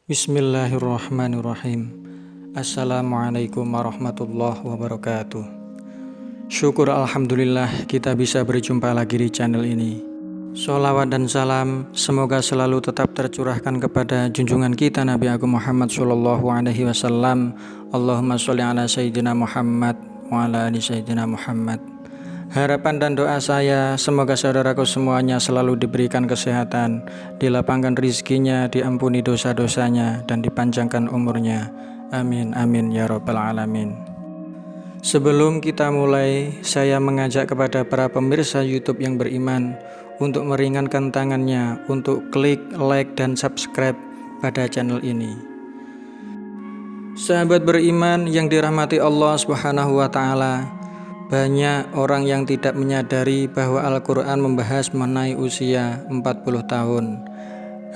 Bismillahirrahmanirrahim. Assalamualaikum warahmatullahi wabarakatuh. Syukur alhamdulillah kita bisa berjumpa lagi di channel ini. Sholawat dan salam semoga selalu tetap tercurahkan kepada junjungan kita Nabi Agung Muhammad Sallallahu Alaihi Wasallam. Allahumma sholli ala Sayyidina Muhammad wa ala ali Sayyidina Muhammad. Harapan dan doa saya semoga saudaraku semuanya selalu diberikan kesehatan, dilapangkan rizkinya, diampuni dosa-dosanya, dan dipanjangkan umurnya. Amin amin ya rabbal alamin. Sebelum kita mulai, saya mengajak kepada para pemirsa YouTube yang beriman untuk meringankan tangannya untuk klik like dan subscribe pada channel ini. Sahabat beriman yang dirahmati Allah Subhanahu wa taala, banyak orang yang tidak menyadari bahwa Al-Quran membahas mengenai usia 40 tahun.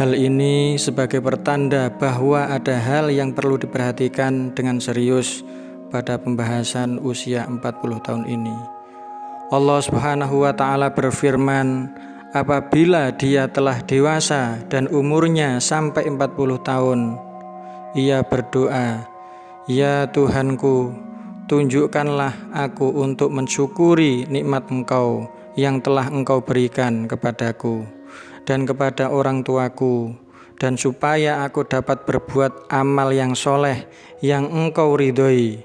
Hal ini sebagai pertanda bahwa ada hal yang perlu diperhatikan dengan serius pada pembahasan usia 40 tahun ini. Allah Subhanahu wa ta'ala berfirman, apabila dia telah dewasa dan umurnya sampai 40 tahun, ia berdoa, ya Tuhanku, tunjukkanlah aku untuk mensyukuri nikmat Engkau yang telah Engkau berikan kepadaku dan kepada orang tuaku, dan supaya aku dapat berbuat amal yang soleh yang Engkau ridhoi.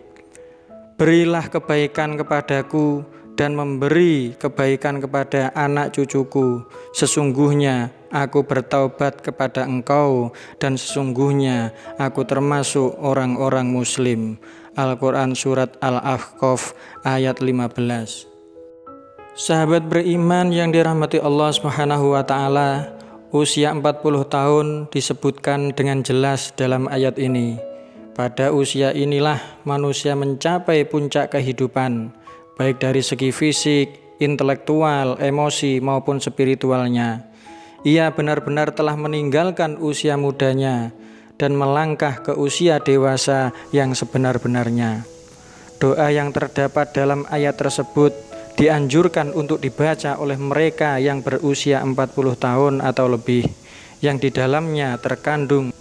Berilah kebaikan kepadaku dan memberi kebaikan kepada anak cucuku. Sesungguhnya aku bertaubat kepada Engkau dan sesungguhnya aku termasuk orang-orang muslim. Al-Quran Surat Al-Ahqaf ayat 15. Sahabat beriman yang dirahmati Allah Subhanahu wa ta'ala, usia 40 tahun disebutkan dengan jelas dalam ayat ini. Pada usia inilah manusia mencapai puncak kehidupan, baik dari segi fisik, intelektual, emosi maupun spiritualnya. Ia benar-benar telah meninggalkan usia mudanya dan melangkah ke usia dewasa yang sebenar-benarnya. Doa yang terdapat dalam ayat tersebut dianjurkan untuk dibaca oleh mereka yang berusia 40 tahun atau lebih, yang di dalamnya terkandung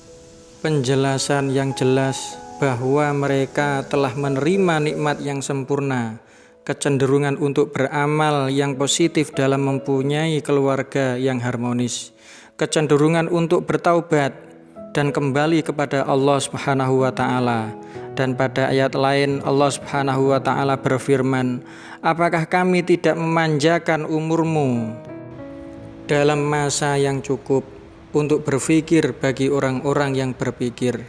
penjelasan yang jelas bahwa mereka telah menerima nikmat yang sempurna, kecenderungan untuk beramal yang positif dalam mempunyai keluarga yang harmonis, kecenderungan untuk bertaubat dan kembali kepada Allah Subhanahu wa ta'ala. Dan pada ayat lain Allah Subhanahu wa ta'ala berfirman, apakah kami tidak memanjakan umurmu dalam masa yang cukup untuk berpikir bagi orang-orang yang berpikir,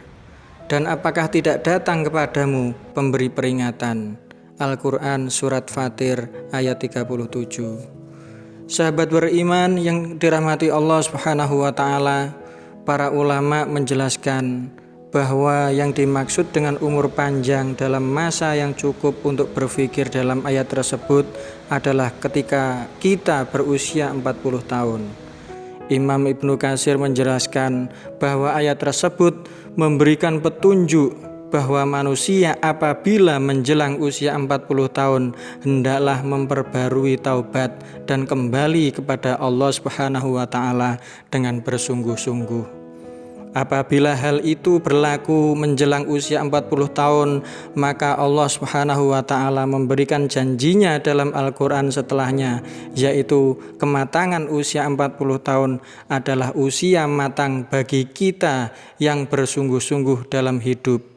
dan apakah tidak datang kepadamu pemberi peringatan. Al-Quran Surat Fatir ayat 37. Sahabat beriman yang dirahmati Allah Subhanahu wa ta'ala, para ulama menjelaskan bahwa yang dimaksud dengan umur panjang dalam masa yang cukup untuk berpikir dalam ayat tersebut adalah ketika kita berusia 40 tahun. Imam Ibnu Katsir menjelaskan bahwa ayat tersebut memberikan petunjuk bahwa manusia apabila menjelang usia 40 tahun hendaklah memperbarui taubat dan kembali kepada Allah Subhanahu wa ta'ala dengan bersungguh-sungguh. Apabila hal itu berlaku menjelang usia 40 tahun, maka Allah Subhanahu wa ta'ala memberikan janjinya dalam Al-Quran setelahnya, yaitu kematangan usia 40 tahun adalah usia matang bagi kita yang bersungguh-sungguh dalam hidup.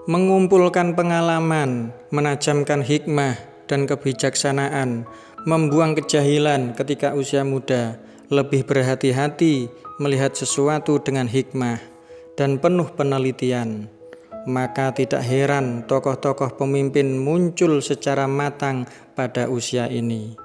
Mengumpulkan pengalaman, menajamkan hikmah dan kebijaksanaan, membuang kejahilan ketika usia muda, lebih berhati-hati melihat sesuatu dengan hikmah dan penuh penelitian. Maka tidak heran tokoh-tokoh pemimpin muncul secara matang pada usia ini.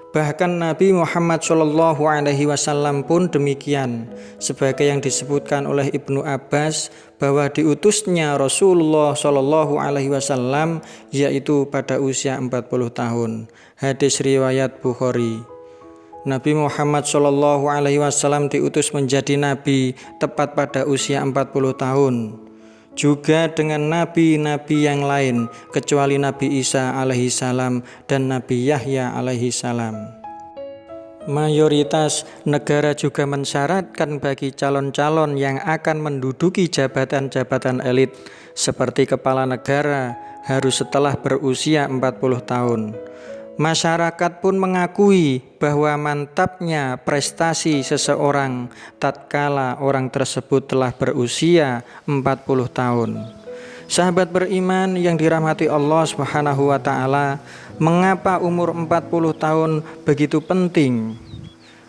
Bahkan Nabi Muhammad Shallallahu Alaihi Wasallam pun demikian, sebagai yang disebutkan oleh Ibnu Abbas bahwa diutusnya Rasulullah Shallallahu Alaihi Wasallam yaitu pada usia 40 tahun. Hadis riwayat Bukhari. Nabi Muhammad Shallallahu Alaihi Wasallam diutus menjadi nabi tepat pada usia 40 tahun. Juga dengan nabi-nabi yang lain kecuali Nabi Isa alaihi salam dan Nabi Yahya alaihi salam. Mayoritas negara juga mensyaratkan bagi calon-calon yang akan menduduki jabatan-jabatan elit seperti kepala negara harus setelah berusia 40 tahun. Masyarakat pun mengakui bahwa mantapnya prestasi seseorang tatkala orang tersebut telah berusia 40 tahun. Sahabat beriman yang dirahmati Allah Subhanahu wa taala, mengapa umur 40 tahun begitu penting?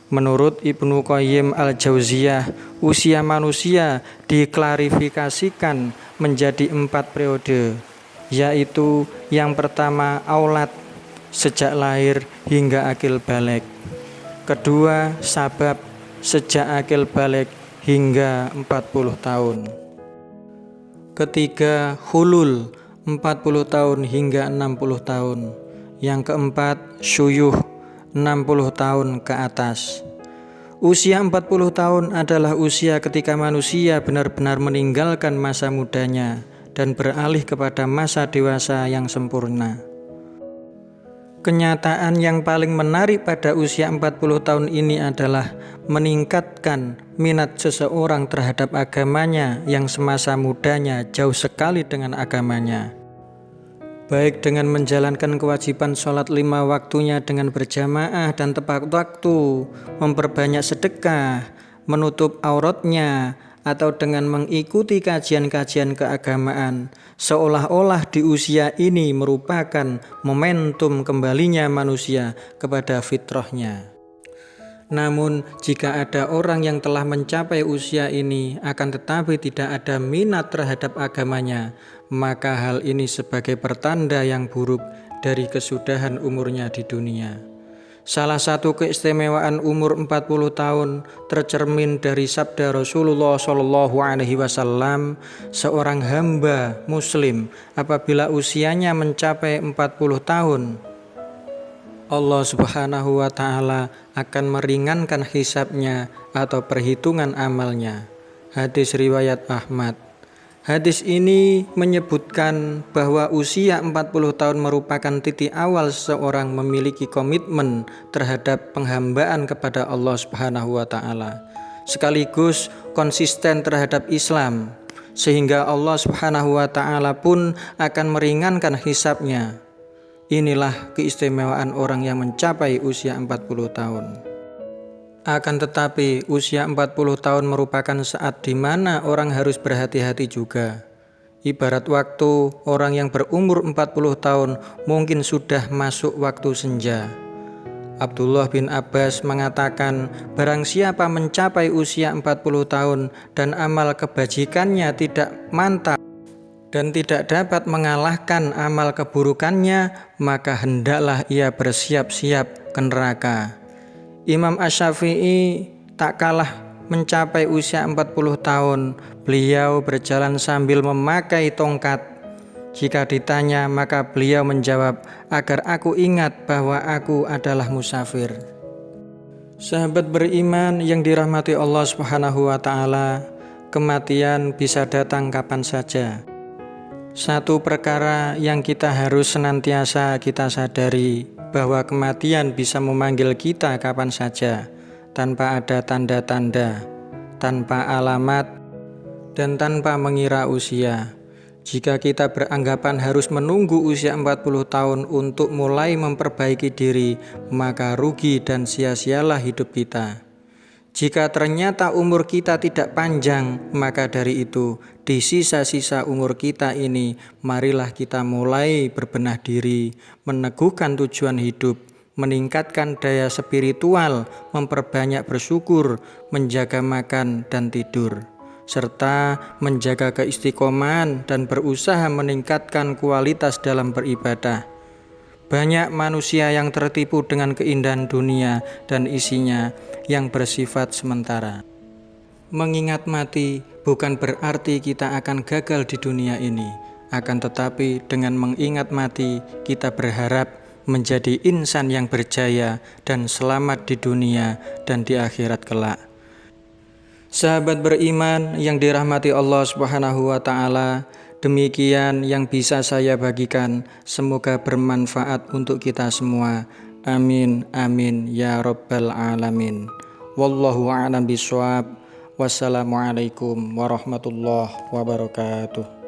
Menurut Ibnu Qayyim al-Jauziyah, usia manusia diklarifikasikan menjadi 4 periode, yaitu yang pertama aulad, sejak lahir hingga akil baligh. Kedua sabab, sejak akil baligh hingga 40 tahun. Ketiga hulul, 40 tahun hingga 60 tahun. Yang keempat syuyuh, 60 tahun ke atas. Usia 40 tahun adalah usia ketika manusia benar-benar meninggalkan masa mudanya dan beralih kepada masa dewasa yang sempurna. Kenyataan yang paling menarik pada usia 40 tahun ini adalah meningkatkan minat seseorang terhadap agamanya yang semasa mudanya jauh sekali dengan agamanya. Baik dengan menjalankan kewajiban sholat 5 waktunya dengan berjamaah dan tepat waktu, memperbanyak sedekah, menutup auratnya, atau dengan mengikuti kajian-kajian keagamaan, seolah-olah di usia ini merupakan momentum kembalinya manusia kepada fitrahnya. Namun jika ada orang yang telah mencapai usia ini akan tetapi tidak ada minat terhadap agamanya, maka hal ini sebagai pertanda yang buruk dari kesudahan umurnya di dunia. Salah satu keistimewaan umur 40 tahun tercermin dari sabda Rasulullah SAW, seorang hamba muslim apabila usianya mencapai 40 tahun, Allah Subhanahu wa ta'ala akan meringankan hisabnya atau perhitungan amalnya. Hadis riwayat Ahmad. Hadis ini menyebutkan bahwa usia 40 tahun merupakan titik awal seseorang memiliki komitmen terhadap penghambaan kepada Allah Subhanahu wa ta'ala, sekaligus konsisten terhadap Islam, sehingga Allah Subhanahu wa ta'ala pun akan meringankan hisabnya. Inilah keistimewaan orang yang mencapai usia 40 tahun. Akan tetapi usia 40 tahun merupakan saat di mana orang harus berhati-hati juga. Ibarat waktu orang yang berumur 40 tahun mungkin sudah masuk waktu senja. Abdullah bin Abbas mengatakan, barang siapa mencapai usia 40 tahun dan amal kebajikannya tidak mantap dan tidak dapat mengalahkan amal keburukannya, maka hendaklah ia bersiap-siap ke neraka. Imam Asy-Syafi'i tak kalah mencapai usia 40 tahun. Beliau berjalan sambil memakai tongkat. Jika ditanya, maka beliau menjawab, agar aku ingat bahwa aku adalah musafir. Sahabat beriman yang dirahmati Allah Subhanahu wa ta'ala, kematian bisa datang kapan saja. Satu perkara yang kita harus senantiasa kita sadari, bahwa kematian bisa memanggil kita kapan saja, tanpa ada tanda-tanda, tanpa alamat, dan tanpa mengira usia. Jika kita beranggapan harus menunggu usia 40 tahun untuk mulai memperbaiki diri, maka rugi dan sia-sialah hidup kita. Jika ternyata umur kita tidak panjang, maka dari itu di sisa-sisa umur kita ini, marilah kita mulai berbenah diri, meneguhkan tujuan hidup, meningkatkan daya spiritual, memperbanyak bersyukur, menjaga makan dan tidur, serta menjaga keistiqomahan dan berusaha meningkatkan kualitas dalam beribadah. Banyak manusia yang tertipu dengan keindahan dunia dan isinya yang bersifat sementara. Mengingat mati bukan berarti kita akan gagal di dunia ini. Akan tetapi dengan mengingat mati, kita berharap menjadi insan yang berjaya dan selamat di dunia dan di akhirat kelak. Sahabat beriman yang dirahmati Allah Subhanahu wa ta'ala, demikian yang bisa saya bagikan, semoga bermanfaat untuk kita semua. Amin amin ya rabbal alamin. Wallahu a'lam bishawab. Wassalamualaikum warahmatullahi wabarakatuh.